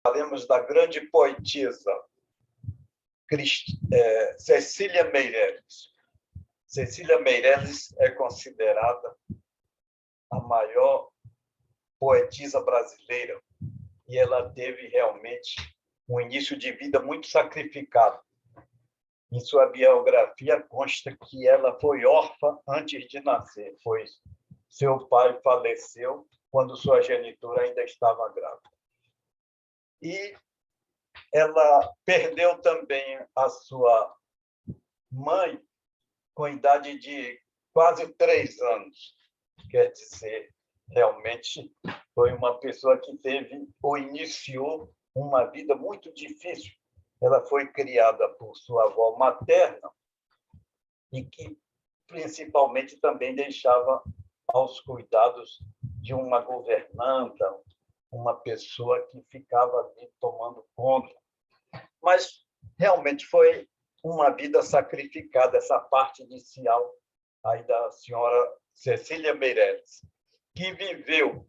Falaremos da grande poetisa Cecília Meirelles. Cecília Meirelles é considerada a maior poetisa brasileira e ela teve realmente um início de vida muito sacrificado. Em sua biografia consta que ela foi órfã antes de nascer, pois seu pai faleceu quando sua genitora ainda estava grávida. E ela perdeu também a sua mãe com idade de quase 3 anos. Quer dizer, realmente foi uma pessoa que teve ou iniciou uma vida muito difícil. Ela foi criada por sua avó materna e que, principalmente, também deixava aos cuidados de uma governanta, uma pessoa que ficava ali tomando conta. Mas, realmente, foi uma vida sacrificada, essa parte inicial aí da senhora Cecília Meirelles, que viveu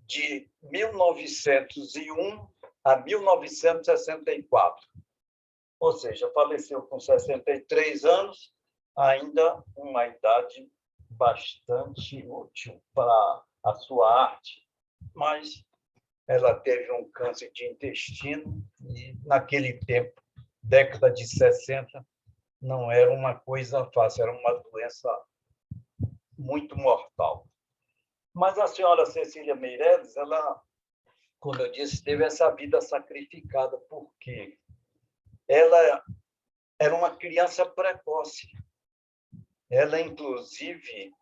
de 1901 a 1964. Ou seja, faleceu com 63 anos, ainda uma idade bastante útil para a sua arte, mas ela teve um câncer de intestino e, naquele tempo, década de 60, não era uma coisa fácil, era uma doença muito mortal. Mas a senhora Cecília Meirelles, ela, como eu disse, teve essa vida sacrificada, porque ela era uma criança precoce. Ela, inclusive,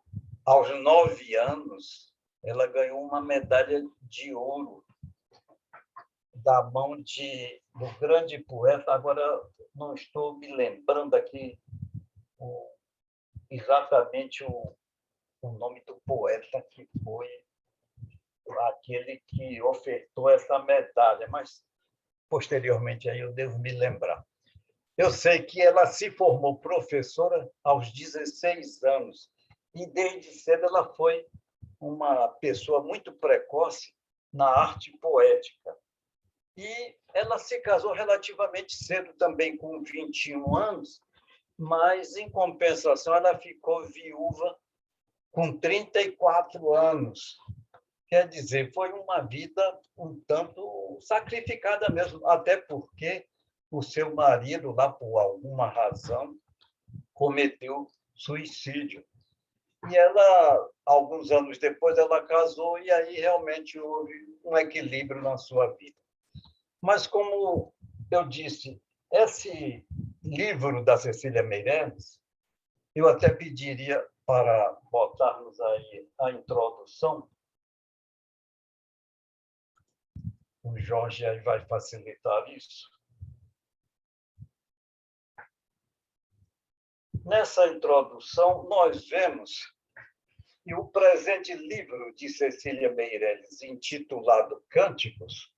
aos 9 anos, ela ganhou uma medalha de ouro da mão do grande poeta. Agora, não estou me lembrando aqui exatamente o nome do poeta que foi aquele que ofertou essa medalha, mas, posteriormente, aí eu devo me lembrar. Eu sei que ela se formou professora aos 16 anos e, desde cedo, ela foi uma pessoa muito precoce na arte poética. E ela se casou relativamente cedo, também com 21 anos, mas, em compensação, ela ficou viúva com 34 anos. Quer dizer, foi uma vida um tanto sacrificada mesmo, até porque o seu marido, lá por alguma razão, cometeu suicídio. E ela, alguns anos depois, ela casou e aí realmente houve um equilíbrio na sua vida. Mas, como eu disse, esse livro da Cecília Meirelles, eu até pediria para botarmos aí a introdução. O Jorge aí vai facilitar isso. Nessa introdução, nós vemos que o presente livro de Cecília Meirelles, intitulado Cânticos,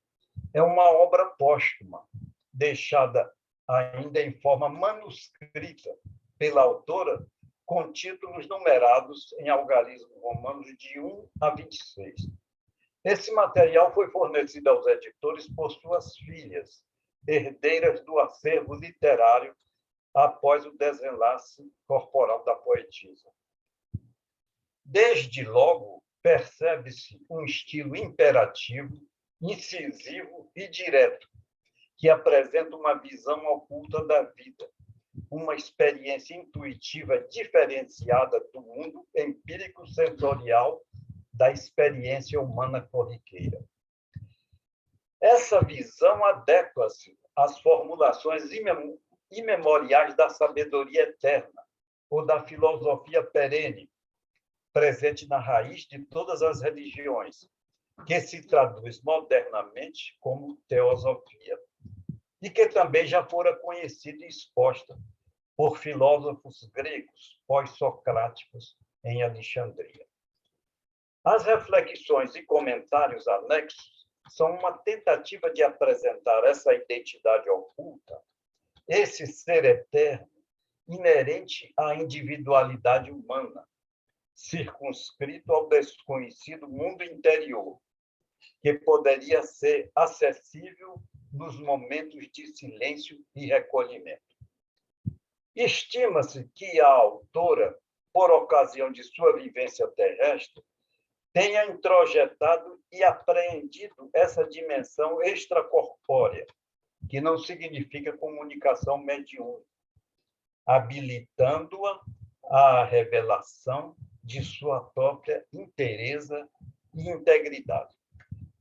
é uma obra póstuma, deixada ainda em forma manuscrita pela autora, com títulos numerados em algarismos romanos de 1 a 26. Esse material foi fornecido aos editores por suas filhas, herdeiras do acervo literário após o desenlace corporal da poetisa. Desde logo, percebe-se um estilo imperativo, incisivo e direto, que apresenta uma visão oculta da vida, uma experiência intuitiva diferenciada do mundo empírico-sensorial da experiência humana corriqueira. Essa visão adequa-se às formulações imemoriais da sabedoria eterna ou da filosofia perene, presente na raiz de todas as religiões, que se traduz modernamente como teosofia, e que também já fora conhecida e exposta por filósofos gregos pós-socráticos em Alexandria. As reflexões e comentários anexos são uma tentativa de apresentar essa identidade oculta, esse ser eterno, inerente à individualidade humana, circunscrito ao desconhecido mundo interior, que poderia ser acessível nos momentos de silêncio e recolhimento. Estima-se que a autora, por ocasião de sua vivência terrestre, tenha introjetado e apreendido essa dimensão extracorpórea, que não significa comunicação mediúnica, habilitando-a à revelação de sua própria inteireza e integridade.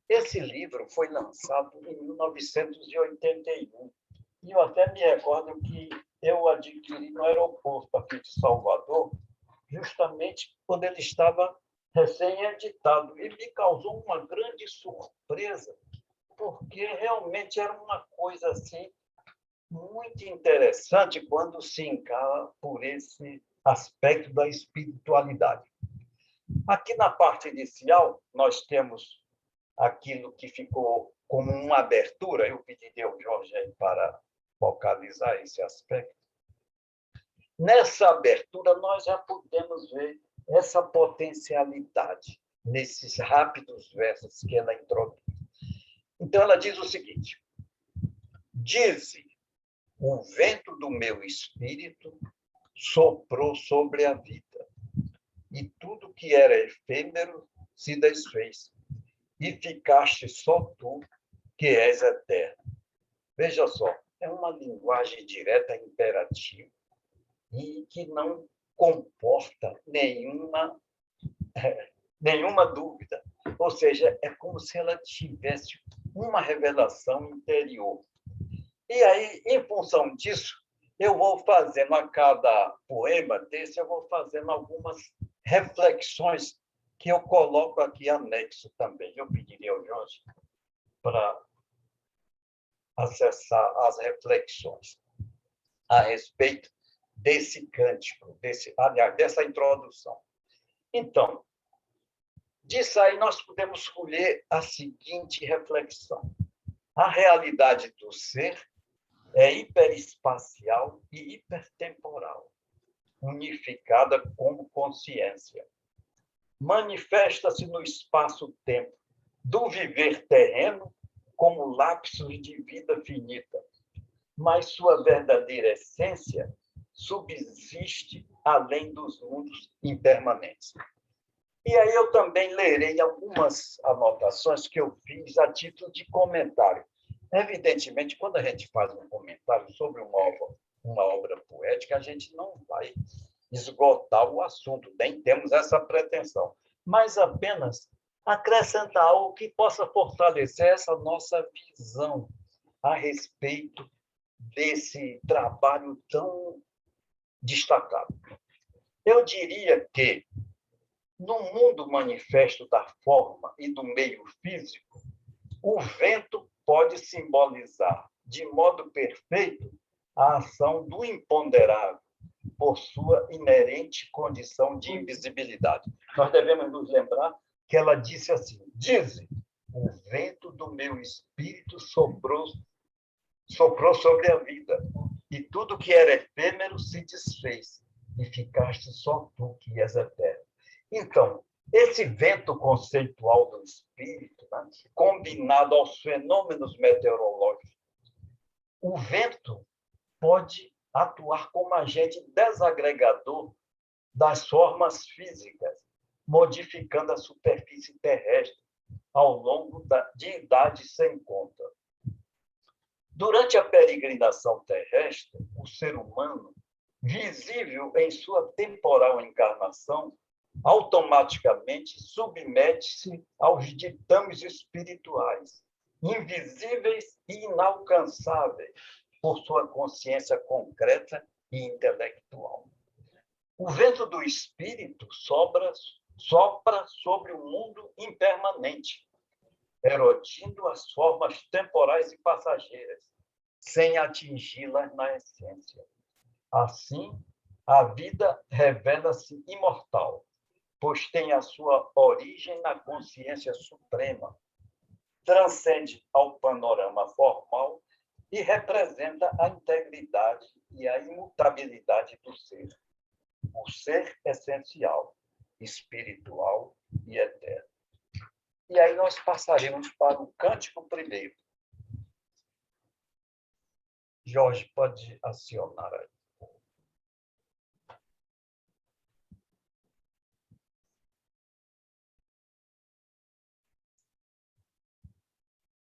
Esse livro foi lançado em 1981, e eu até me recordo que eu adquiri no aeroporto aqui de Salvador, justamente quando ele estava recém-editado, e me causou uma grande surpresa, porque realmente era uma coisa assim muito interessante quando se encara por esse aspecto da espiritualidade. Aqui na parte inicial, nós temos aquilo que ficou como uma abertura, eu pediria ao Jorge aí para focalizar esse aspecto. Nessa abertura, nós já podemos ver essa potencialidade nesses rápidos versos que ela introduz. Então, ela diz o seguinte: dize, o vento do meu espírito soprou sobre a vida, e tudo que era efêmero se desfez, e ficaste só tu, que és eterno. Veja só, é uma linguagem direta imperativa e que não comporta nenhuma dúvida. Ou seja, é como se ela tivesse uma revelação interior. E aí, em função disso, eu vou fazendo a cada poema desse, eu vou fazendo algumas reflexões que eu coloco aqui anexo também. Eu pediria ao Jorge para acessar as reflexões a respeito desse cântico, dessa introdução. Então, disso aí nós podemos escolher a seguinte reflexão: a realidade do ser é hiperespacial e hipertemporal, unificada como consciência. Manifesta-se no espaço-tempo do viver terreno como lapsos de vida finita, mas sua verdadeira essência subsiste além dos mundos impermanentes. E aí eu também lerei algumas anotações que eu fiz a título de comentário. Evidentemente, quando a gente faz um comentário sobre uma obra poética, a gente não vai esgotar o assunto, nem temos essa pretensão, mas apenas acrescentar algo que possa fortalecer essa nossa visão a respeito desse trabalho tão destacado. Eu diria que, no mundo manifesto da forma e do meio físico, o vento pode simbolizar, de modo perfeito, a ação do imponderável, por sua inerente condição de invisibilidade. Nós devemos nos lembrar que ela disse assim: dize, o vento do meu espírito soprou sobre a vida, e tudo que era efêmero se desfez, e ficaste só tu que és eterno. Então, esse vento conceitual do espírito, né, combinado aos fenômenos meteorológicos, o vento pode atuar como agente desagregador das formas físicas, modificando a superfície terrestre ao longo de idades sem conta. Durante a peregrinação terrestre, o ser humano, visível em sua temporal encarnação, automaticamente submete-se aos ditames espirituais, invisíveis e inalcançáveis por sua consciência concreta e intelectual. O vento do espírito sopra sobre o mundo impermanente, erodindo as formas temporais e passageiras, sem atingi-las na essência. Assim, a vida revela-se imortal, pois tem a sua origem na consciência suprema, transcende ao panorama formal e representa a integridade e a imutabilidade do ser. O ser essencial, espiritual e eterno. E aí nós passaremos para o cântico primeiro. Jorge, pode acionar aí.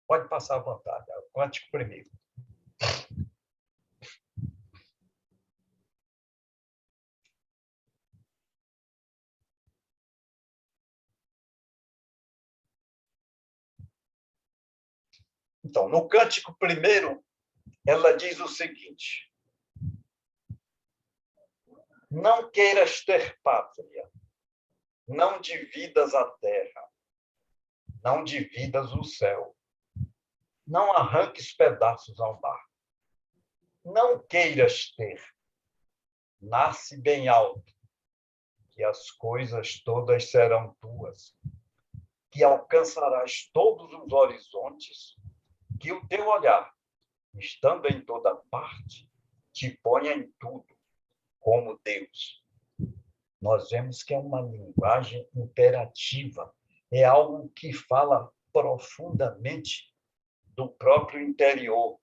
Pode passar à vontade. O cântico primeiro. Então, no cântico primeiro, ela diz o seguinte: não queiras ter pátria, não dividas a terra, não dividas o céu, não arranques pedaços ao mar. Não queiras ter, nasce bem alto, que as coisas todas serão tuas, que alcançarás todos os horizontes, que o teu olhar, estando em toda parte, te ponha em tudo, como Deus. Nós vemos que é uma linguagem imperativa, é algo que fala profundamente do próprio interior,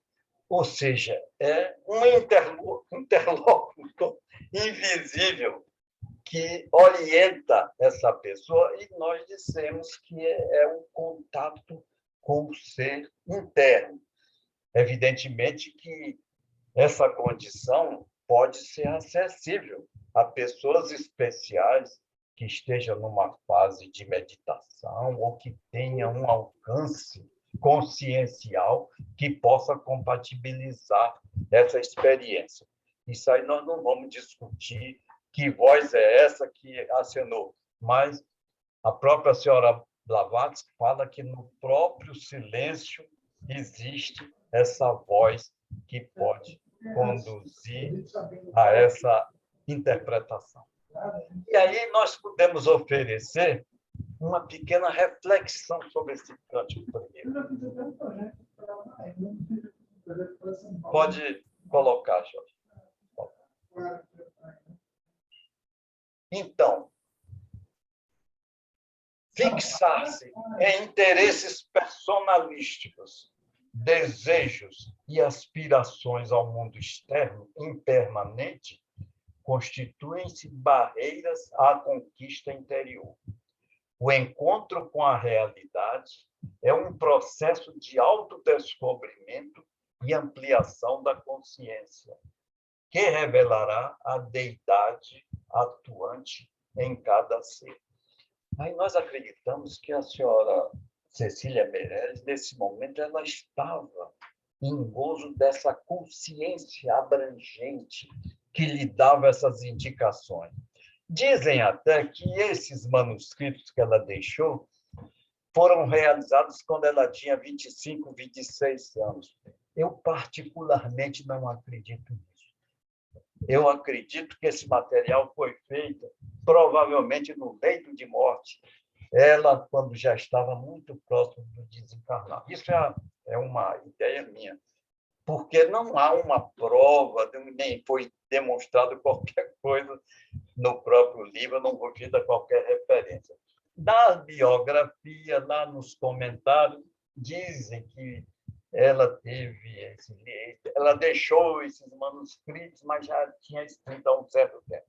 ou seja, é um interlocutor invisível que orienta essa pessoa, e nós dissemos que é um contato com o ser interno. Evidentemente que essa condição pode ser acessível a pessoas especiais que estejam numa fase de meditação ou que tenham um alcance consciencial que possa compatibilizar essa experiência. Isso aí nós não vamos discutir que voz é essa que acenou, mas a própria senhora Blavatsky fala que no próprio silêncio existe essa voz que pode conduzir a essa interpretação. E aí nós podemos oferecer uma pequena reflexão sobre esse cântico primeiro. Pode colocar, Jorge. Então, fixar-se em interesses personalísticos, desejos e aspirações ao mundo externo impermanente constituem-se barreiras à conquista interior. O encontro com a realidade é um processo de autodescobrimento e ampliação da consciência, que revelará a deidade atuante em cada ser. Aí nós acreditamos que a senhora Cecília Meirelles, nesse momento, ela estava em gozo dessa consciência abrangente que lhe dava essas indicações. Dizem até que esses manuscritos que ela deixou foram realizados quando ela tinha 25, 26 anos. Eu, particularmente, não acredito nisso. Eu acredito que esse material foi feito, provavelmente, no leito de morte, ela, quando já estava muito próximo do desencarnar. Isso é uma ideia minha, porque não há uma prova, nem foi demonstrado qualquer coisa no próprio livro, não vou dar qualquer referência. Na biografia, lá nos comentários, dizem que ela ela deixou esses manuscritos, mas já tinha escrito há um certo tempo.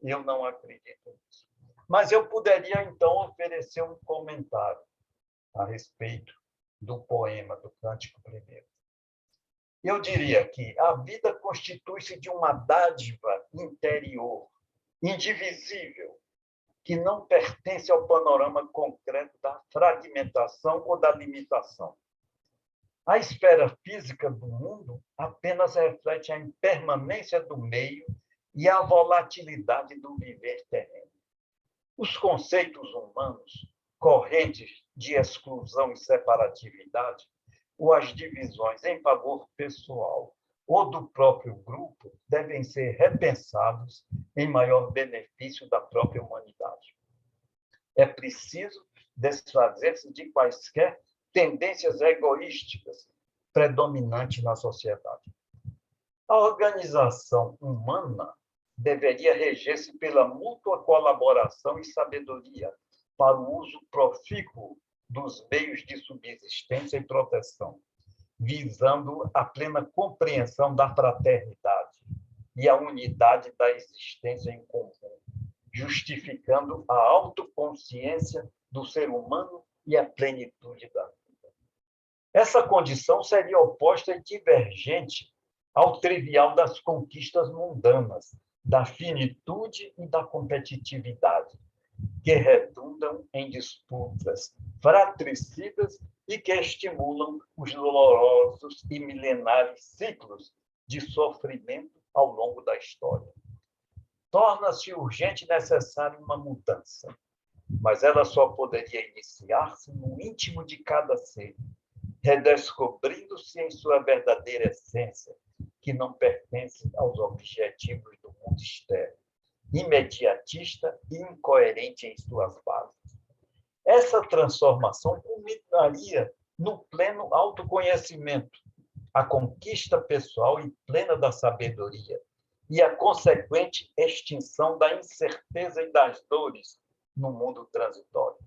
Eu não acredito nisso. Mas eu poderia, então, oferecer um comentário a respeito do poema, do Cântico Primeiro. Eu diria que a vida constitui-se de uma dádiva interior, indivisível, que não pertence ao panorama concreto da fragmentação ou da limitação. A esfera física do mundo apenas reflete a impermanência do meio e a volatilidade do viver terreno. Os conceitos humanos, correntes de exclusão e separatividade, ou as divisões em favor pessoal ou do próprio grupo, devem ser repensados em maior benefício da própria humanidade. É preciso desfazer-se de quaisquer tendências egoísticas predominantes na sociedade. A organização humana deveria reger-se pela mútua colaboração e sabedoria para o uso profícuo dos meios de subsistência e proteção, visando a plena compreensão da fraternidade e a unidade da existência em comum, justificando a autoconsciência do ser humano e a plenitude da vida. Essa condição seria oposta e divergente ao trivial das conquistas mundanas, da finitude e da competitividade, que redundam em disputas fratricidas e que estimulam os dolorosos e milenares ciclos de sofrimento ao longo da história. Torna-se urgente e necessária uma mudança, mas ela só poderia iniciar-se no íntimo de cada ser, redescobrindo-se em sua verdadeira essência, que não pertence aos objetivos do mundo externo, imediatista e incoerente em suas bases. Essa transformação culminaria no pleno autoconhecimento, a conquista pessoal e plena da sabedoria e a consequente extinção da incerteza e das dores no mundo transitório.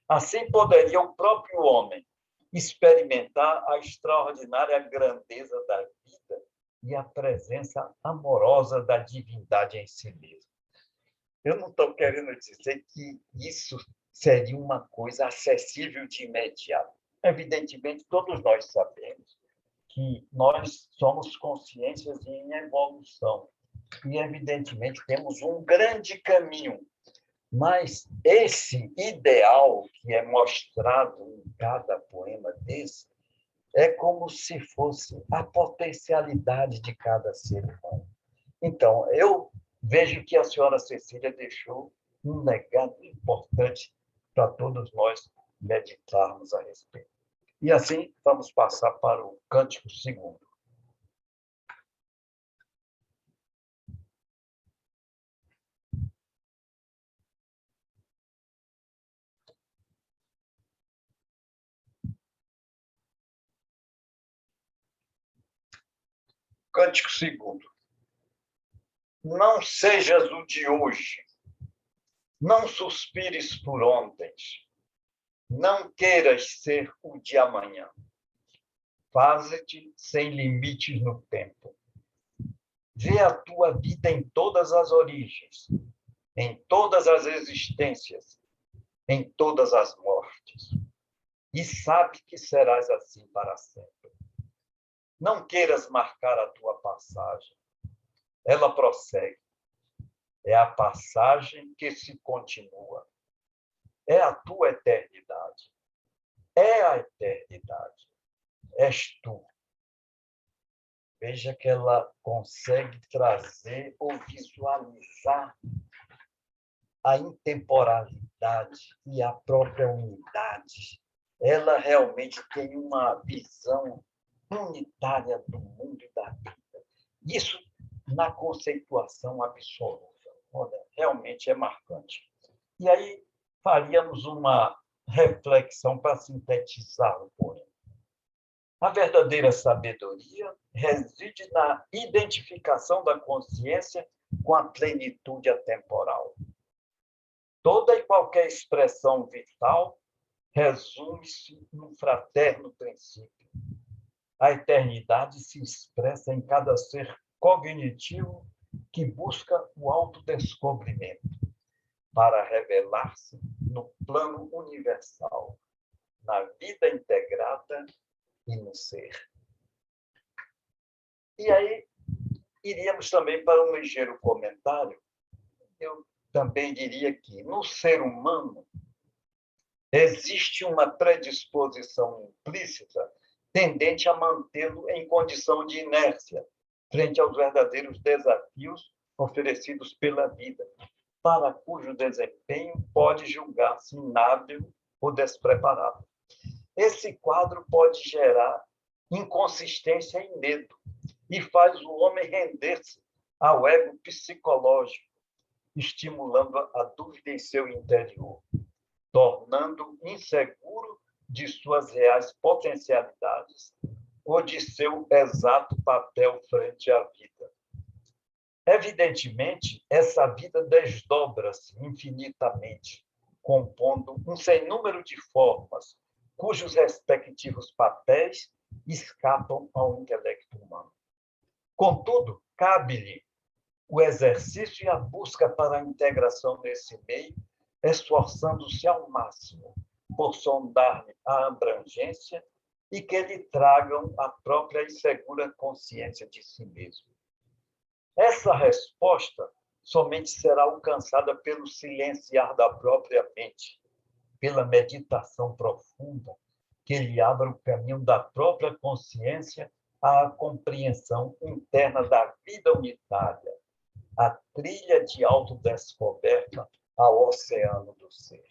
Assim poderia o próprio homem experimentar a extraordinária grandeza da vida e a presença amorosa da divindade em si mesmo. Eu não estou querendo dizer que isso seria uma coisa acessível de imediato. Evidentemente, todos nós sabemos que nós somos consciências em evolução e, evidentemente, temos um grande caminho. Mas esse ideal que é mostrado em cada poema desse é como se fosse a potencialidade de cada ser humano. Então, eu vejo que a senhora Cecília deixou um legado importante para todos nós meditarmos a respeito. E assim, vamos passar para o Cântico Segundo. Cântico Segundo. Não sejas o de hoje, não suspires por ontem, não queiras ser o de amanhã. Faze-te sem limites no tempo. Vê a tua vida em todas as origens, em todas as existências, em todas as mortes. E sabe que serás assim para sempre. Não queiras marcar a tua passagem. Ela prossegue. É a passagem que se continua. É a tua eternidade. É a eternidade. És tu. Veja que ela consegue trazer ou visualizar a intemporalidade e a própria unidade. Ela realmente tem uma visão unitária do mundo e da vida. Isso na conceituação absoluta. Olha, realmente é marcante. E aí faríamos uma reflexão para sintetizar o poema. A verdadeira sabedoria reside na identificação da consciência com a plenitude atemporal. Toda e qualquer expressão vital resume-se num fraterno princípio. A eternidade se expressa em cada ser cognitivo que busca o autodescobrimento para revelar-se no plano universal, na vida integrada e no ser. E aí, iríamos também para um ligeiro comentário. Eu também diria que, no ser humano, existe uma predisposição implícita tendente a mantê-lo em condição de inércia frente aos verdadeiros desafios oferecidos pela vida, para cujo desempenho pode julgar-se inábil ou despreparado. Esse quadro pode gerar inconsistência e medo e faz o homem render-se ao ego psicológico, estimulando a dúvida em seu interior, tornando inseguro de suas reais potencialidades ou de seu exato papel frente à vida. Evidentemente, essa vida desdobra-se infinitamente, compondo um sem número de formas, cujos respectivos papéis escapam ao intelecto humano. Contudo, cabe-lhe o exercício e a busca para a integração nesse meio, esforçando-se ao máximo por sondar-lhe a abrangência e que lhe tragam a própria e segura consciência de si mesmo. Essa resposta somente será alcançada pelo silenciar da própria mente, pela meditação profunda, que lhe abra o caminho da própria consciência à compreensão interna da vida unitária, a trilha de autodescoberta ao oceano do ser.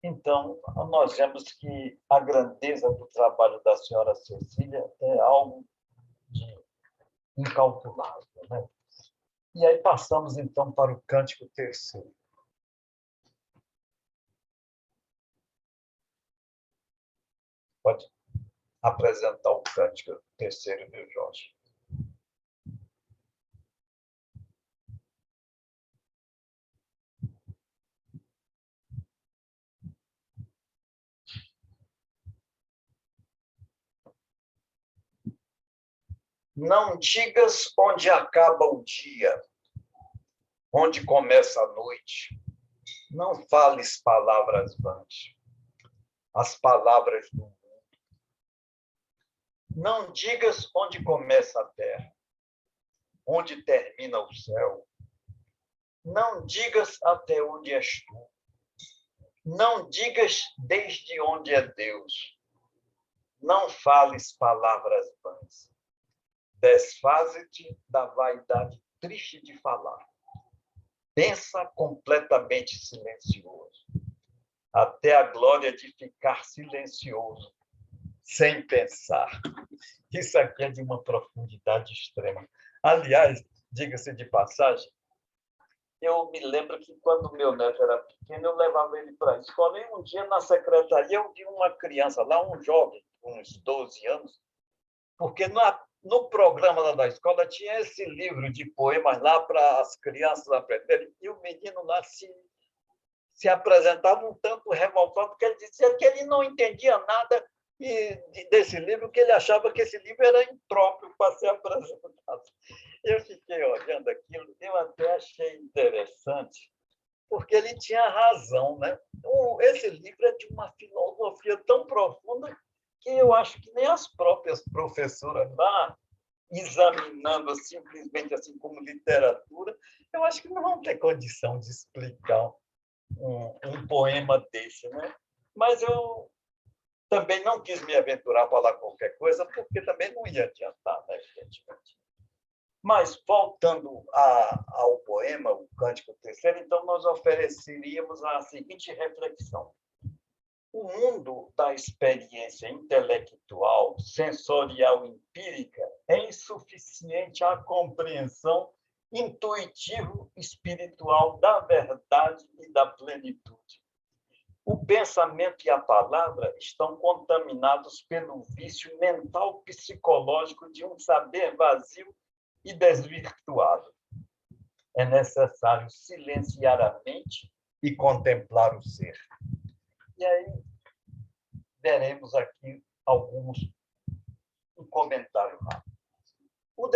Então, nós vemos que a grandeza do trabalho da senhora Cecília é algo de incalculável, né? E aí passamos, então, para o Cântico Terceiro. Pode apresentar o Cântico Terceiro, meu Jorge. Não digas onde acaba o dia, onde começa a noite. Não fales palavras vãs, as palavras do mundo. Não digas onde começa a terra, onde termina o céu. Não digas até onde és tu. Não digas desde onde é Deus. Não fales palavras vãs. Desfaze-te da vaidade triste de falar. Pensa completamente silencioso, até a glória de ficar silencioso, sem pensar. Isso aqui é de uma profundidade extrema. Aliás, diga-se de passagem, eu me lembro que quando meu neto era pequeno, eu levava ele para a escola, e um dia na secretaria eu vi uma criança lá, um jovem, uns 12 anos, porque no programa lá da escola tinha esse livro de poemas lá para as crianças aprenderem, e o menino lá se apresentava um tanto revoltado, porque ele dizia que ele não entendia nada desse livro, que ele achava que esse livro era impróprio para ser apresentado. Eu fiquei olhando aquilo, eu até achei interessante, porque ele tinha razão, né? Esse livro é de uma filosofia tão profunda que eu acho que nem as próprias professoras lá, examinando simplesmente assim como literatura, eu acho que não vão ter condição de explicar um poema desse, né? Mas eu também não quis me aventurar a falar qualquer coisa, porque também não ia adiantar, né, evidentemente. Mas, voltando ao poema, o Cântico Terceiro, então nós ofereceríamos a seguinte reflexão. O mundo da experiência intelectual, sensorial, empírica, é insuficiente à compreensão intuitivo-espiritual da verdade e da plenitude. O pensamento e a palavra estão contaminados pelo vício mental-psicológico de um saber vazio e desvirtuado. É necessário silenciar a mente e contemplar o ser. E aí, veremos aqui um comentário rápido. O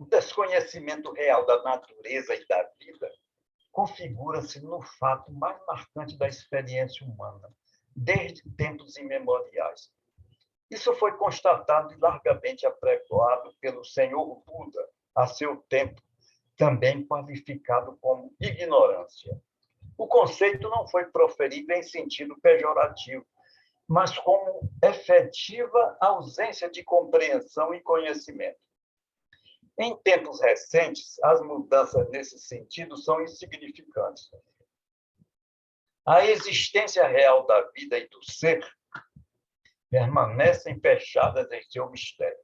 desconhecimento real da natureza e da vida configura-se no fato mais marcante da experiência humana, desde tempos imemoriais. Isso foi constatado e largamente apregoado pelo senhor Buda, a seu tempo, também qualificado como ignorância. O conceito não foi proferido em sentido pejorativo, mas como efetiva ausência de compreensão e conhecimento. Em tempos recentes, as mudanças nesse sentido são insignificantes. A existência real da vida e do ser permanecem fechadas em seu mistério.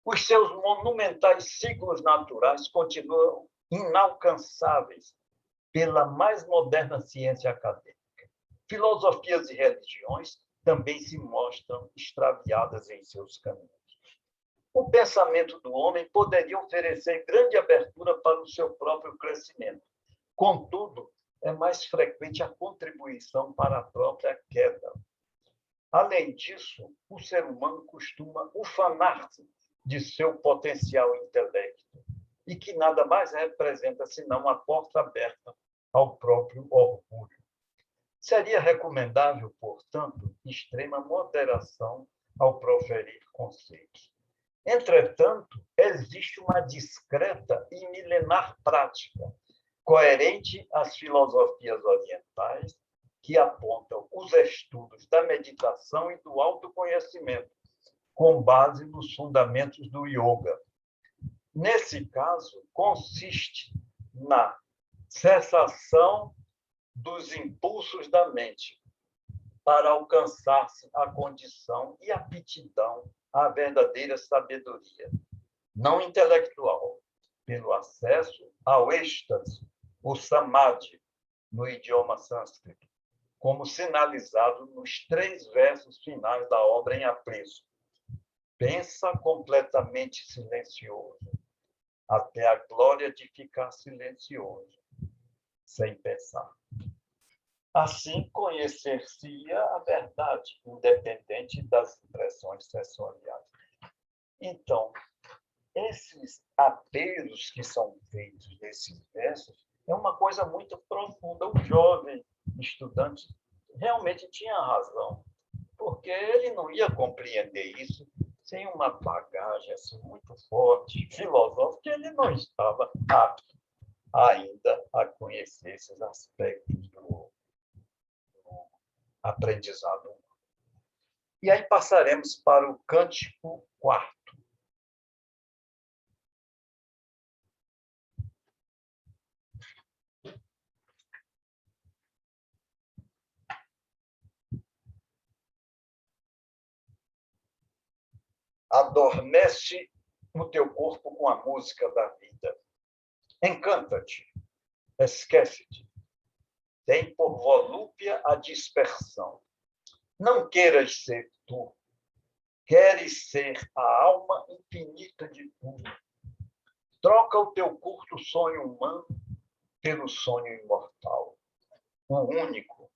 Os seus monumentais ciclos naturais continuam inalcançáveis pela mais moderna ciência acadêmica. Filosofias e religiões também se mostram extraviadas em seus caminhos. O pensamento do homem poderia oferecer grande abertura para o seu próprio crescimento. Contudo, é mais frequente a contribuição para a própria queda. Além disso, o ser humano costuma ufanar-se de seu potencial intelecto e que nada mais representa senão a porta aberta ao próprio orgulho. Seria recomendável, portanto, extrema moderação ao proferir conceitos. Entretanto, existe uma discreta e milenar prática, coerente às filosofias orientais, que apontam os estudos da meditação e do autoconhecimento, com base nos fundamentos do yoga. Nesse caso, consiste na cessação dos impulsos da mente para alcançar-se a condição e aptidão à verdadeira sabedoria, não intelectual, pelo acesso ao êxtase, o samadhi, no idioma sânscrito, como sinalizado nos 3 versos finais da obra em apreço. Pensa completamente silencioso, até a glória de ficar silencioso, sem pensar. Assim, conhecer-se-ia a verdade, independente das impressões sensoriais. Então, esses apelos que são feitos nesses versos é uma coisa muito profunda. O jovem estudante realmente tinha razão, porque ele não ia compreender isso sem uma bagagem assim, muito forte, filosófica, ele não estava apto ainda a conhecer esses aspectos do aprendizado. E aí passaremos para o cântico 4. Adormece o teu corpo com a música da vida. Encanta-te, esquece-te. Tem por volúpia a dispersão. Não queiras ser tu. Queres ser a alma infinita de tudo. Troca o teu curto sonho humano pelo sonho imortal. O único.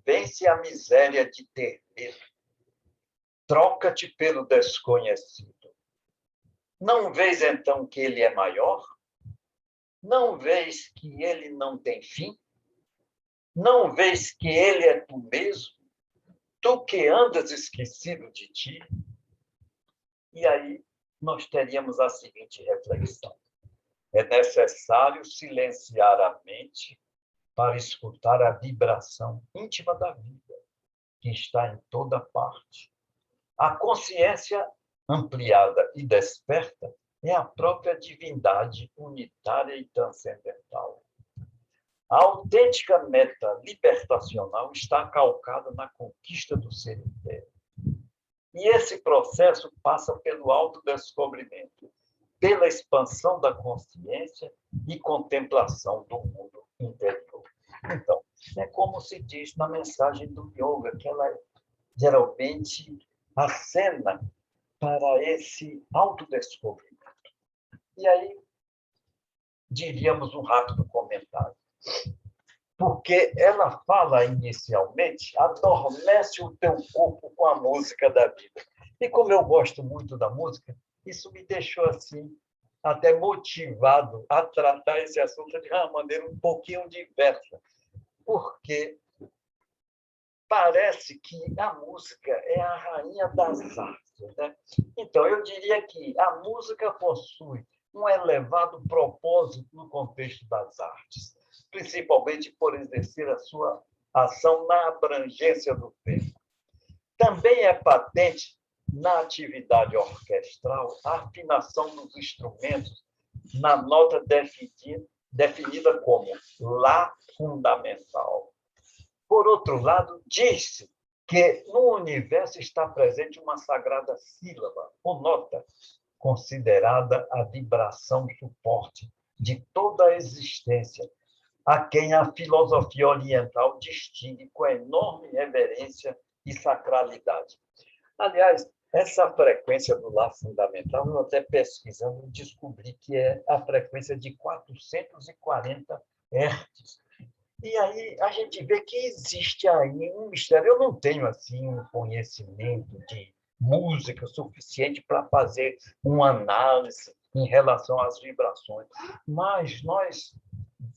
Vence a miséria de ter medo. Troca-te pelo desconhecido. Não vês, então, que ele é maior? Não vês que ele não tem fim? Não vês que ele é tu mesmo? Tu que andas esquecido de ti? E aí nós teríamos a seguinte reflexão. É necessário silenciar a mente para escutar a vibração íntima da vida, que está em toda parte. A consciência ampliada e desperta é a própria divindade unitária e transcendental. A autêntica meta libertacional está calcada na conquista do ser inteiro. E esse processo passa pelo autodescobrimento, pela expansão da consciência e contemplação do mundo interior. Então, é como se diz na mensagem do yoga, que ela geralmente acena para esse autodescobrimento. E aí, diríamos um rápido comentário. Porque ela fala inicialmente, adormece o teu corpo com a música da vida. E como eu gosto muito da música, isso me deixou assim, até motivado a tratar esse assunto de uma maneira um pouquinho diversa. Porque parece que a música é a rainha das artes, né? Então, eu diria que a música possui um elevado propósito no contexto das artes, principalmente por exercer a sua ação na abrangência do tempo. Também é patente na atividade orquestral a afinação dos instrumentos na nota definida como lá fundamental. Por outro lado, diz-se que no universo está presente uma sagrada sílaba, ou nota, considerada a vibração suporte de toda a existência, a quem a filosofia oriental distingue com enorme reverência e sacralidade. Aliás, essa frequência do Lá fundamental, eu até pesquisando, descobri que é a frequência de 440 Hz, E aí a gente vê que existe aí um mistério. Eu não tenho assim um conhecimento de música suficiente para fazer uma análise em relação às vibrações, mas nós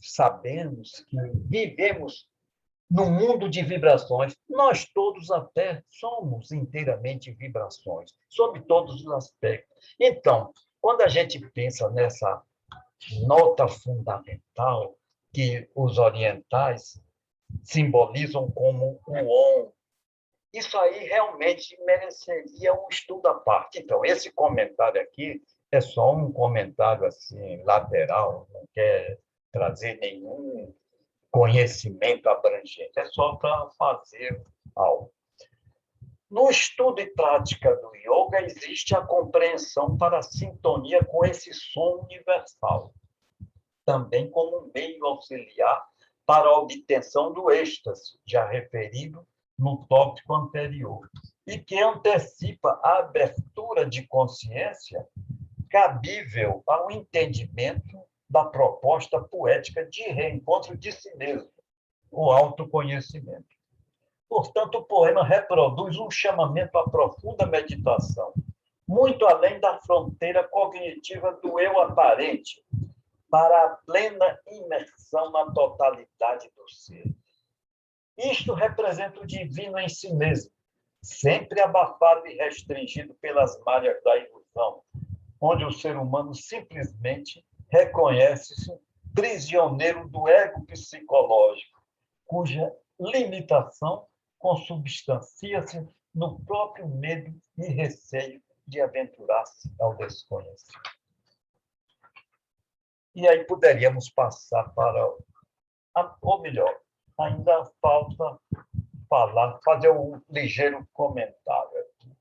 sabemos que vivemos no mundo de vibrações. Nós todos até somos inteiramente vibrações, sob todos os aspectos. Então, quando a gente pensa nessa nota fundamental que os orientais simbolizam como o Om. Isso aí realmente mereceria um estudo à parte. Então, esse comentário aqui é só um comentário assim lateral, não quer trazer nenhum conhecimento abrangente, é só para fazer algo. No estudo e prática do yoga existe a compreensão para a sintonia com esse som universal, também como um meio auxiliar para a obtenção do êxtase, já referido no tópico anterior, e que antecipa a abertura de consciência cabível ao entendimento da proposta poética de reencontro de si mesmo, o autoconhecimento. Portanto, o poema reproduz um chamamento à profunda meditação, muito além da fronteira cognitiva do eu aparente, para a plena imersão na totalidade do ser. Isto representa o divino em si mesmo, sempre abafado e restringido pelas malhas da ilusão, onde o ser humano simplesmente reconhece-se prisioneiro do ego psicológico, cuja limitação consubstancia-se no próprio medo e receio de aventurar-se ao desconhecido. E aí poderíamos passar para, ou melhor, ainda falta fazer um ligeiro comentário aqui.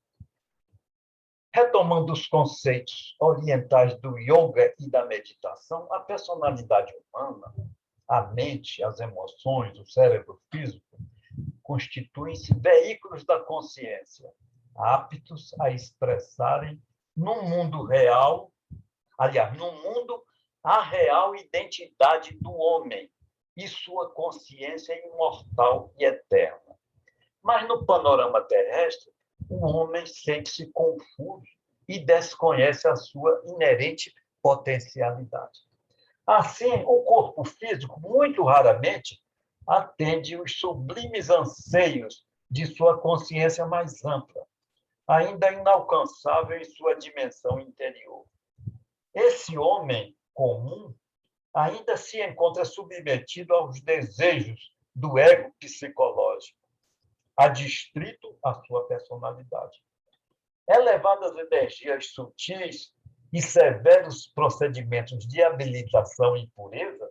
Retomando os conceitos orientais do yoga e da meditação, a personalidade humana, a mente, as emoções, o cérebro físico, constituem-se veículos da consciência, aptos a expressarem no mundo real, aliás, no mundo, a real identidade do homem e sua consciência imortal e eterna. Mas no panorama terrestre, o homem sente-se confuso e desconhece a sua inerente potencialidade. Assim, o corpo físico, muito raramente, atende os sublimes anseios de sua consciência mais ampla, ainda inalcançável em sua dimensão interior. Esse homem comum ainda se encontra submetido aos desejos do ego psicológico, adstrito à sua personalidade. Elevadas energias sutis e severos procedimentos de habilitação e pureza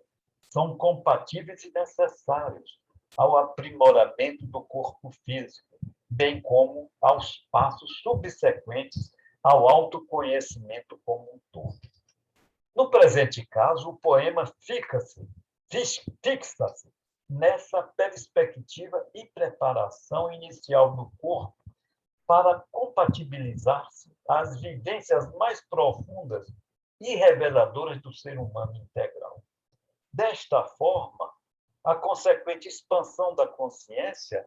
são compatíveis e necessários ao aprimoramento do corpo físico, bem como aos passos subsequentes ao autoconhecimento como um todo. No presente caso, o poema fixa-se nessa perspectiva e preparação inicial do corpo para compatibilizar-se às vivências mais profundas e reveladoras do ser humano integral. Desta forma, a consequente expansão da consciência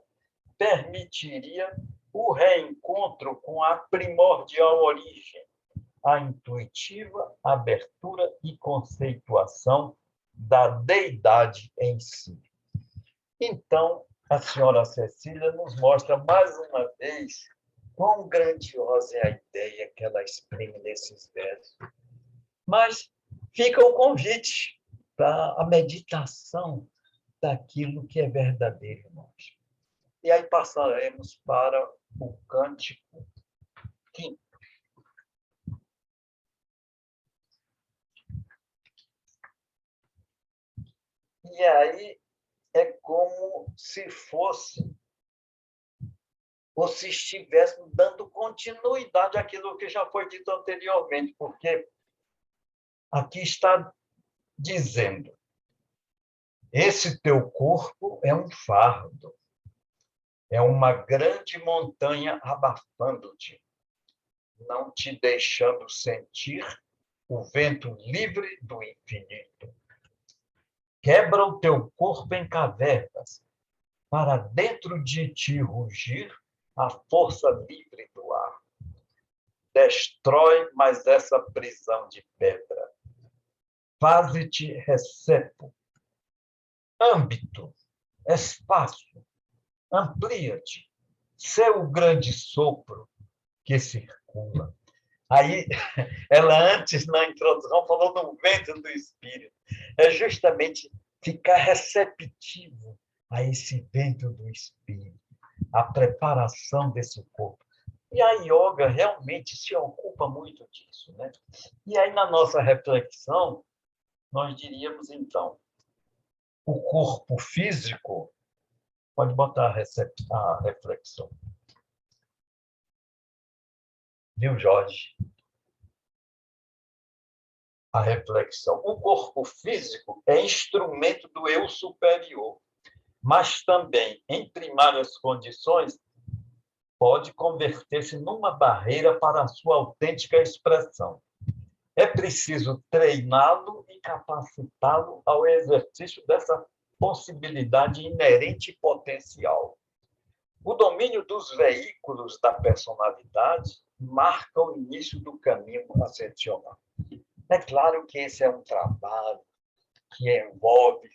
permitiria o reencontro com a primordial origem, a intuitiva abertura e conceituação da deidade em si. Então, a senhora Cecília nos mostra mais uma vez quão grandiosa é a ideia que ela exprime nesses versos. Mas fica o convite para a meditação daquilo que é verdadeiro em nós. E aí passaremos para o cântico quinto. E aí é como se fosse, ou se estivéssemos dando continuidade àquilo que já foi dito anteriormente, porque aqui está dizendo: esse teu corpo é um fardo, é uma grande montanha abafando-te, não te deixando sentir o vento livre do infinito. Quebra o teu corpo em cavernas, para dentro de ti rugir a força livre do ar. Destrói mais essa prisão de pedra. Faze-te recepo, âmbito, espaço, amplia-te, seu grande sopro que circula. Aí, ela antes, na introdução, falou do vento do Espírito. É justamente ficar receptivo a esse vento do Espírito, a preparação desse corpo. E a yoga realmente se ocupa muito disso, né? E aí, na nossa reflexão, nós diríamos, então, o corpo físico, pode botar a reflexão. Viu, Jorge? A reflexão. O corpo físico é instrumento do eu superior, mas também, em primárias condições, pode converter-se numa barreira para a sua autêntica expressão. É preciso treiná-lo e capacitá-lo ao exercício dessa possibilidade inerente e potencial. O domínio dos veículos da personalidade marca o início do caminho ascensional. É claro que esse é um trabalho que envolve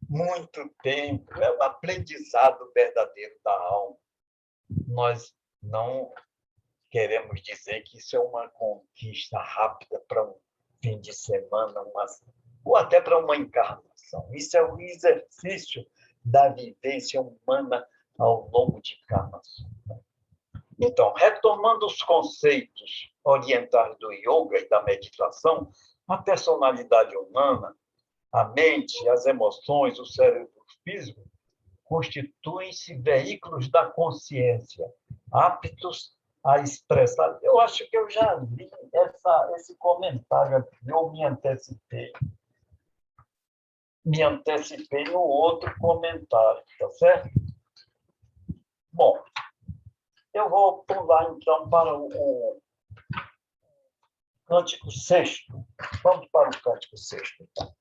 muito tempo, é um aprendizado verdadeiro da alma. Nós não queremos dizer que isso é uma conquista rápida para um fim de semana, ou até para uma encarnação. Isso é um exercício da vivência humana ao longo de encarnações. Então, retomando os conceitos orientais do yoga e da meditação, a personalidade humana, a mente, as emoções, o cérebro físico, constituem-se veículos da consciência, aptos a expressar. Eu acho que eu já li esse comentário aqui, eu me antecipei. Me antecipei no outro comentário, tá certo? Bom, eu vou pular, então, para o Cântico Sexto. Vamos para o Cântico Sexto, então.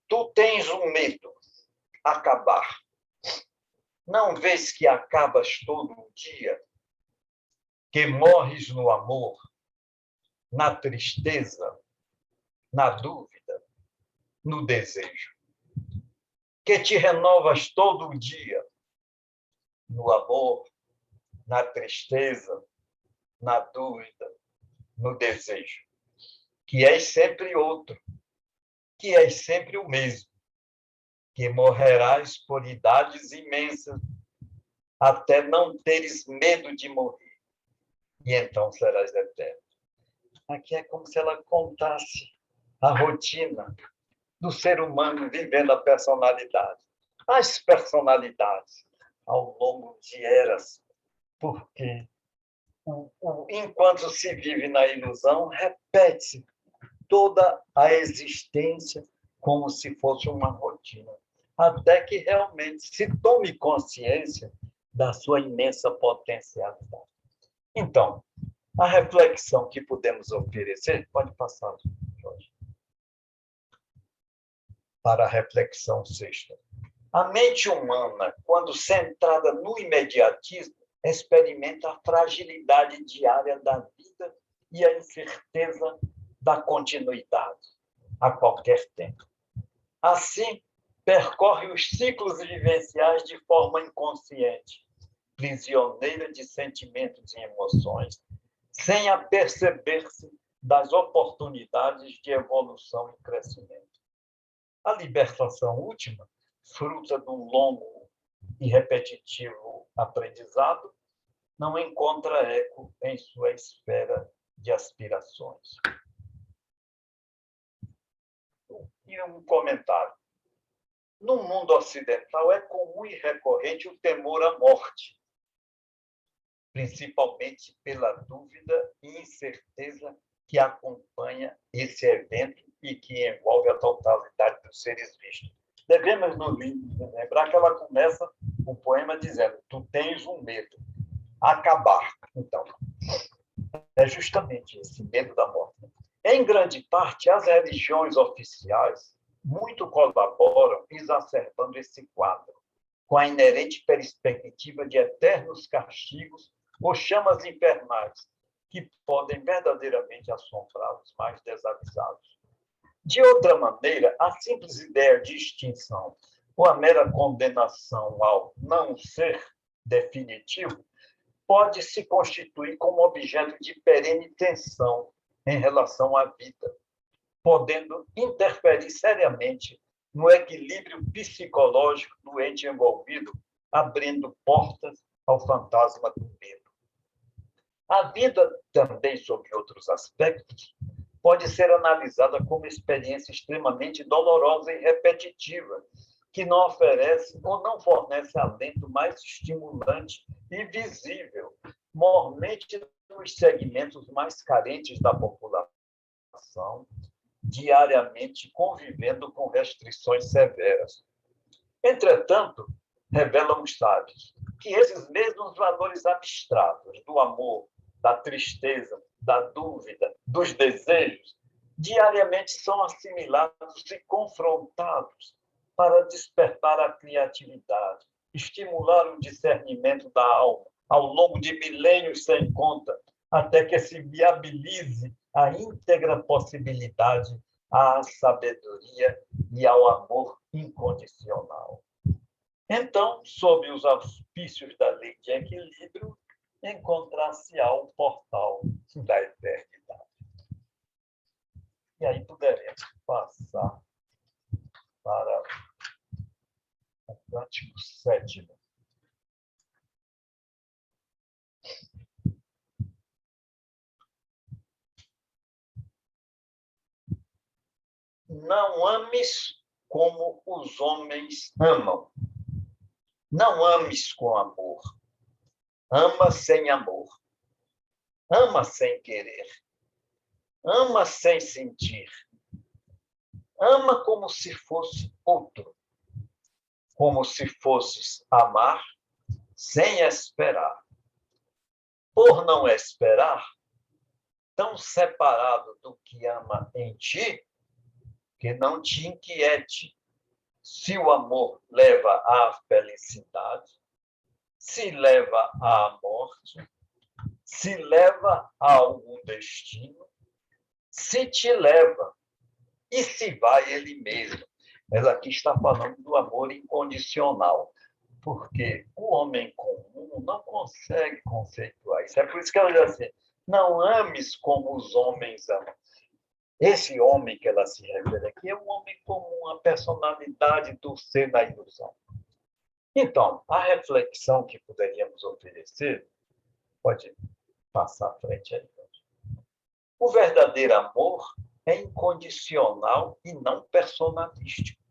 Tu tens um medo, acabar. Não vês que acabas todo o dia, que morres no amor, na tristeza, na dúvida, no desejo, que te renovas todo o dia, no amor, na tristeza, na dúvida, no desejo, que és sempre outro, que és sempre o mesmo, que morrerás por idades imensas, até não teres medo de morrer, e então serás eterno. Aqui é como se ela contasse a rotina do ser humano vivendo a personalidade. As personalidades ao longo de eras, porque enquanto se vive na ilusão, repete-se toda a existência como se fosse uma rotina, até que realmente se tome consciência da sua imensa potencialidade. Então, a reflexão que podemos oferecer, pode passar, Jorge, para a reflexão sexta. A mente humana, quando centrada no imediatismo, experimenta a fragilidade diária da vida e a incerteza da continuidade a qualquer tempo. Assim, percorre os ciclos vivenciais de forma inconsciente, prisioneira de sentimentos e emoções, sem aperceber-se das oportunidades de evolução e crescimento. A libertação última, fruta de um longo e repetitivo aprendizado, não encontra eco em sua esfera de aspirações. E um comentário. No mundo ocidental, é comum e recorrente o temor à morte, principalmente pela dúvida e incerteza que acompanha esse evento e que envolve a totalidade dos seres vistos. Devemos nos lembrar que ela começa o poema dizendo: tu tens um medo, acabar. Então, é justamente esse medo da morte. Em grande parte, as religiões oficiais muito colaboram exacerbando esse quadro, com a inerente perspectiva de eternos castigos ou chamas infernais, que podem verdadeiramente assombrar os mais desavisados. De outra maneira, a simples ideia de extinção ou a mera condenação ao não ser definitivo pode se constituir como objeto de perene tensão em relação à vida, podendo interferir seriamente no equilíbrio psicológico do ente envolvido, abrindo portas ao fantasma do medo. A vida, também sob outros aspectos, pode ser analisada como experiência extremamente dolorosa e repetitiva, que não oferece ou não fornece alento mais estimulante e visível, mormente nos segmentos mais carentes da população, diariamente convivendo com restrições severas. Entretanto, revelam os sábios que esses mesmos valores abstratos do amor, da tristeza, da dúvida, dos desejos, diariamente são assimilados e confrontados para despertar a criatividade, estimular o discernimento da alma, ao longo de milênios sem conta, até que se viabilize a íntegra possibilidade à sabedoria e ao amor incondicional. Então, sob os auspícios da lei de equilíbrio, encontrar-se-á o portal da eternidade. E aí poderemos passar para o cântico 7º. Não ames como os homens amam. Não ames com amor. Ama sem amor. Ama sem querer. Ama sem sentir. Ama como se fosse outro. Como se fosses amar sem esperar. Por não esperar, tão separado do que ama em ti, que não te inquiete se o amor leva à felicidade, se leva à morte, se leva a algum destino, se te leva e se vai ele mesmo. Mas aqui está falando do amor incondicional, porque o homem comum não consegue conceituar isso. É por isso que ela diz assim, não ames como os homens amam. Esse homem que ela se refere aqui é um homem comum, a personalidade do ser da ilusão. Então, a reflexão que poderíamos oferecer, pode passar à frente aí. O verdadeiro amor é incondicional e não personalístico.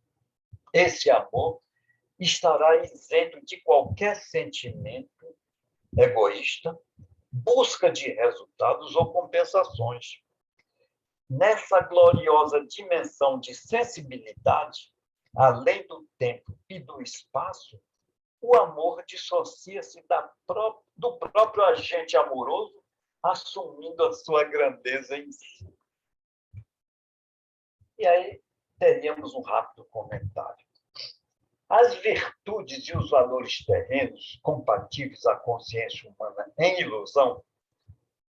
Esse amor estará isento de qualquer sentimento egoísta, busca de resultados ou compensações. Nessa gloriosa dimensão de sensibilidade, além do tempo e do espaço, o amor dissocia-se do próprio agente amoroso, assumindo a sua grandeza em si. E aí teríamos um rápido comentário. As virtudes e os valores terrenos compatíveis à consciência humana em ilusão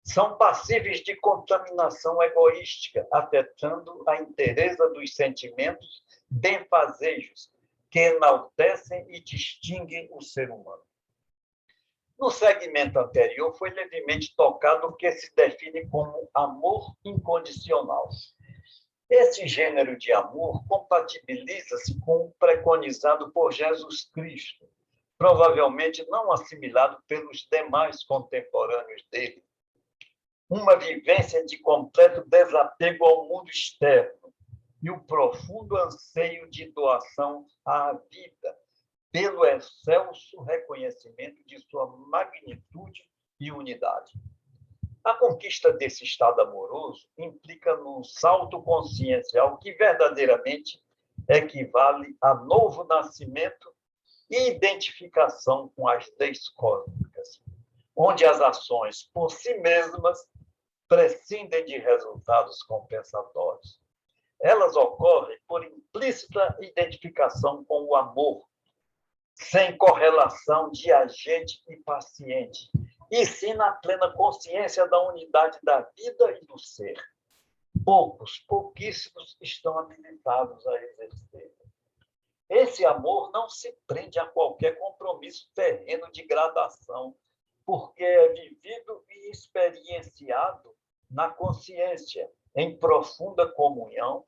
são passíveis de contaminação egoística, afetando a inteireza dos sentimentos benfazejos que enaltecem e distinguem o ser humano. No segmento anterior, foi levemente tocado o que se define como amor incondicional. Esse gênero de amor compatibiliza-se com o preconizado por Jesus Cristo, provavelmente não assimilado pelos demais contemporâneos dele. Uma vivência de completo desapego ao mundo externo e o profundo anseio de doação à vida, pelo excelso reconhecimento de sua magnitude e unidade. A conquista desse estado amoroso implica num salto consciencial que verdadeiramente equivale a novo nascimento e identificação com as leis cósmicas, onde as ações por si mesmas prescindem de resultados compensatórios. Elas ocorrem por implícita identificação com o amor, sem correlação de agente e paciente, e sim na plena consciência da unidade da vida e do ser. Pouquíssimos estão habilitados a exercer. Esse amor não se prende a qualquer compromisso terreno de gradação, porque é vivido e experienciado na consciência, em profunda comunhão,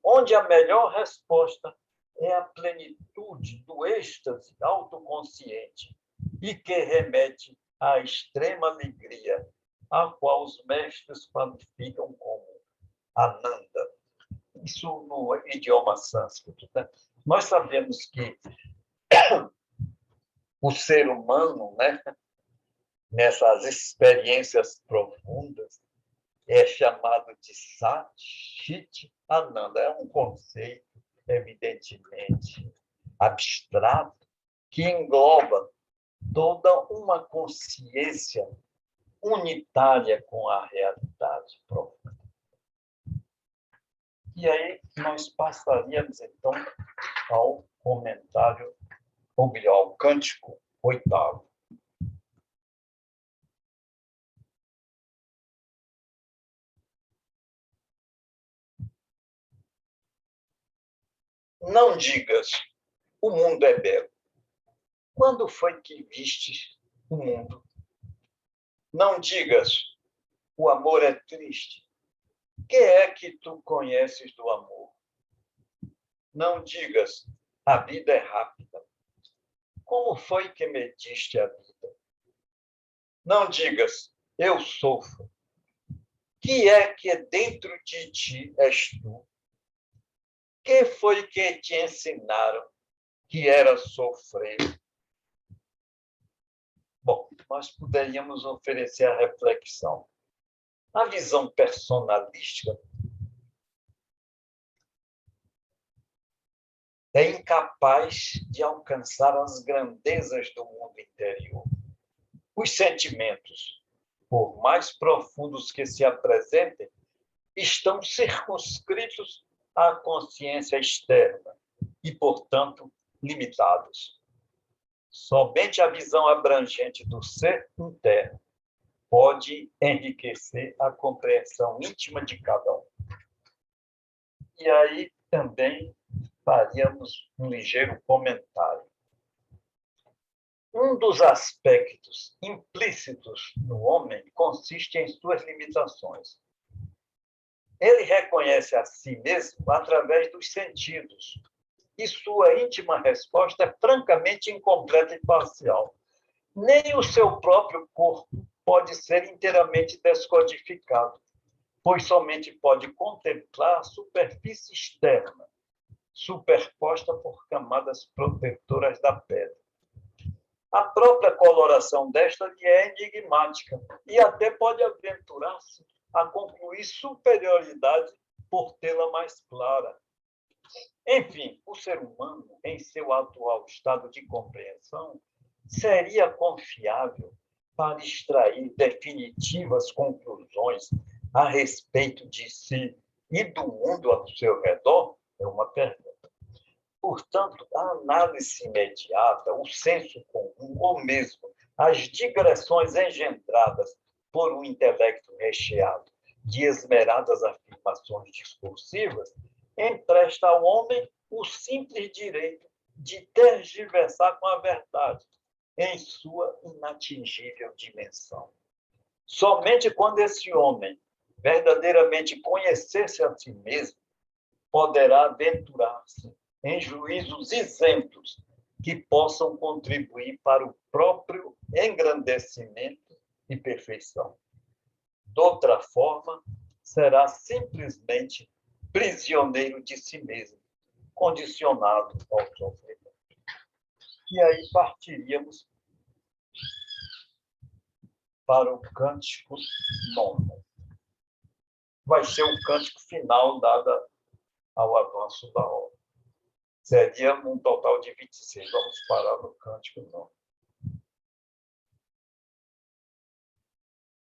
onde a melhor resposta é a plenitude do êxtase autoconsciente e que remete à extrema alegria, a qual os mestres qualificam como Ananda. Isso no idioma sânscrito. Né? Nós sabemos que o ser humano, né, nessas experiências profundas, é chamado de Sat-Chit Ananda. É um conceito, evidentemente, abstrato, que engloba toda uma consciência unitária com a realidade profunda. E aí nós passaríamos, então, ao comentário, ou melhor, ao cântico oitavo. Não digas, o mundo é belo. Quando foi que vistes o mundo? Não digas, o amor é triste. Que é que tu conheces do amor? Não digas, a vida é rápida. Como foi que mediste a vida? Não digas, eu sofro. Que é que dentro de ti és tu? Que foi que te ensinaram que era sofrer? Bom, nós poderíamos oferecer a reflexão. A visão personalística é incapaz de alcançar as grandezas do mundo interior. Os sentimentos, por mais profundos que se apresentem, estão circunscritos à consciência externa e, portanto, limitados. Somente a visão abrangente do ser interno pode enriquecer a compreensão íntima de cada um. E aí também faríamos um ligeiro comentário. Um dos aspectos implícitos no homem consiste em suas limitações. Ele reconhece a si mesmo através dos sentidos, e sua íntima resposta é francamente incompleta e parcial. Nem o seu próprio corpo pode ser inteiramente descodificado, pois somente pode contemplar a superfície externa, superposta por camadas protetoras da pele. A própria coloração desta lhe é enigmática e até pode aventurar-se a concluir superioridade por tê-la mais clara. Enfim, o ser humano, em seu atual estado de compreensão, seria confiável para extrair definitivas conclusões a respeito de si e do mundo ao seu redor? É uma pergunta. Portanto, a análise imediata, o senso comum, ou mesmo as digressões engendradas por um intelecto recheado de esmeradas afirmações discursivas, empresta ao homem o simples direito de tergiversar com a verdade em sua inatingível dimensão. Somente quando esse homem verdadeiramente conhecer-se a si mesmo, poderá aventurar-se em juízos isentos que possam contribuir para o próprio engrandecimento e perfeição. De outra forma, será simplesmente prisioneiro de si mesmo, condicionado ao sofrimento. E aí partiríamos para o cântico 9. Vai ser o cântico final dado ao avanço da obra. Seria um total de 26. Vamos parar no cântico 9.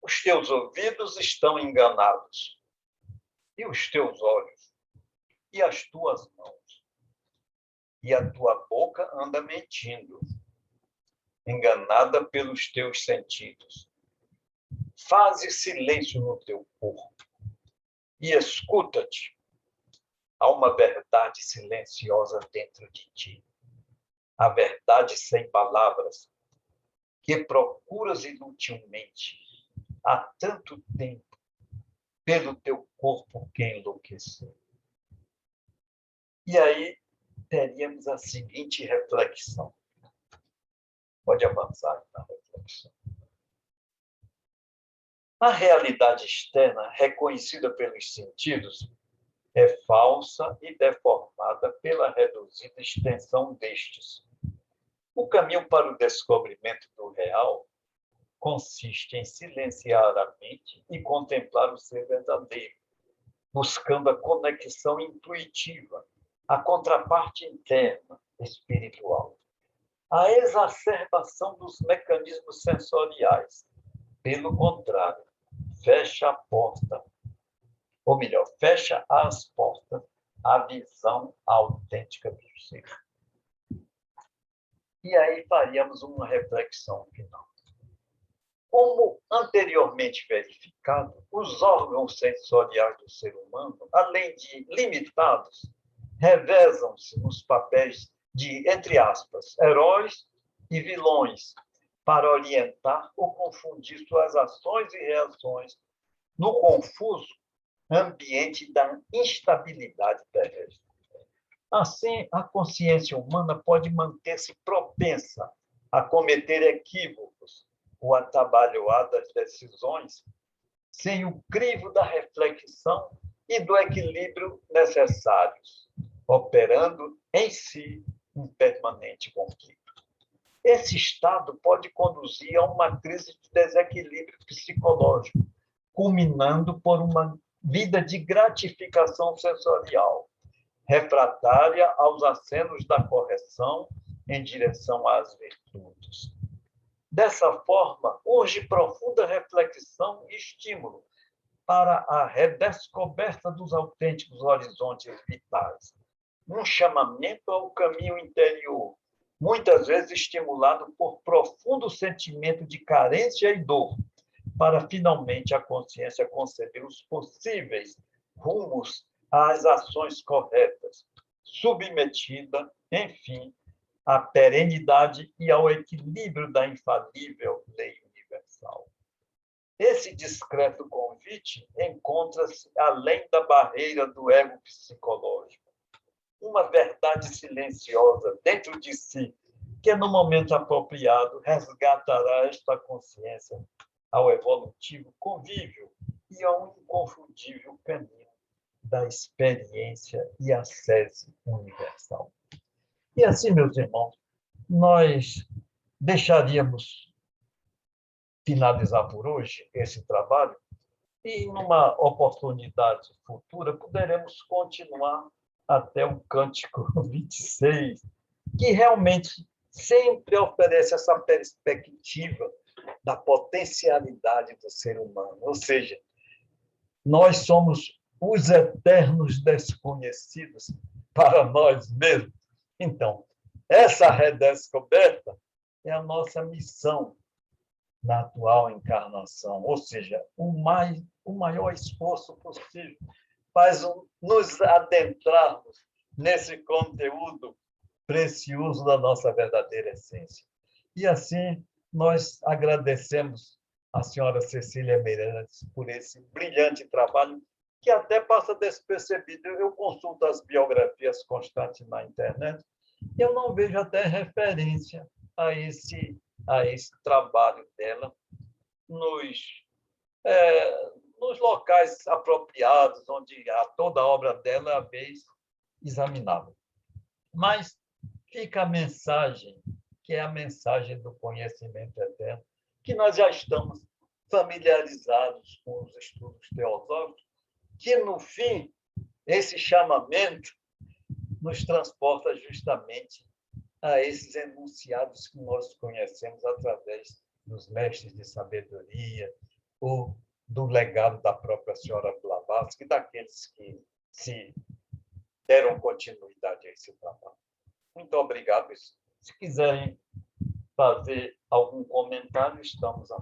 Os teus ouvidos estão enganados, e os teus olhos, e as tuas mãos, e a tua boca anda mentindo, enganada pelos teus sentidos. Faze silêncio no teu corpo e escuta-te. Há uma verdade silenciosa dentro de ti, a verdade sem palavras, que procuras inutilmente há tanto tempo pelo teu corpo que enlouqueceu. E aí teríamos a seguinte reflexão. Pode avançar na reflexão. A realidade externa, reconhecida pelos sentidos, é falsa e deformada pela reduzida extensão destes. O caminho para o descobrimento do real consiste em silenciar a mente e contemplar o ser verdadeiro, buscando a conexão intuitiva, a contraparte interna, espiritual. A exacerbação dos mecanismos sensoriais, pelo contrário, fecha a porta, ou melhor, fecha as portas à visão autêntica do ser. E aí faríamos uma reflexão final. Como anteriormente verificado, os órgãos sensoriais do ser humano, além de limitados, revezam-se nos papéis de, entre aspas, heróis e vilões, para orientar ou confundir suas ações e reações no confuso ambiente da instabilidade terrestre. Assim, a consciência humana pode manter-se propensa a cometer equívocos ou atabalhoar das decisões sem o crivo da reflexão e do equilíbrio necessários, operando em si um permanente conflito. Esse estado pode conduzir a uma crise de desequilíbrio psicológico, culminando por uma vida de gratificação sensorial, refratária aos acenos da correção em direção às virtudes. Dessa forma, urge profunda reflexão e estímulo para a redescoberta dos autênticos horizontes vitais. Um chamamento ao caminho interior, muitas vezes estimulado por profundo sentimento de carência e dor, para finalmente a consciência conceber os possíveis rumos às ações corretas, submetida, enfim, à perenidade e ao equilíbrio da infalível lei universal. Esse discreto convite encontra-se além da barreira do ego psicológico. Uma verdade silenciosa dentro de si, que no momento apropriado resgatará esta consciência ao evolutivo convívio e ao inconfundível caminho da experiência e ascese universal. E assim, meus irmãos, nós deixaríamos finalizar por hoje esse trabalho e, numa oportunidade futura, poderemos continuar até o Cântico 26, que realmente sempre oferece essa perspectiva da potencialidade do ser humano. Ou seja, nós somos os eternos desconhecidos para nós mesmos. Então, essa redescoberta é a nossa missão na atual encarnação, ou seja, o maior esforço possível para nos adentrarmos nesse conteúdo precioso da nossa verdadeira essência. E assim, nós agradecemos a senhora Cecília Meirandes por esse brilhante trabalho, que até passa despercebido. Eu consulto as biografias constantes na internet e eu não vejo até referência a esse trabalho dela nos locais apropriados, onde toda a obra dela é a vez examinada. Mas fica a mensagem, que é a mensagem do conhecimento eterno, que nós já estamos familiarizados com os estudos teosóficos, que, no fim, esse chamamento nos transporta justamente a esses enunciados que nós conhecemos através dos mestres de sabedoria, ou do legado da própria senhora Blavatsky, daqueles que se deram continuidade a esse trabalho. Muito obrigado. Se quiserem fazer algum comentário, estamos à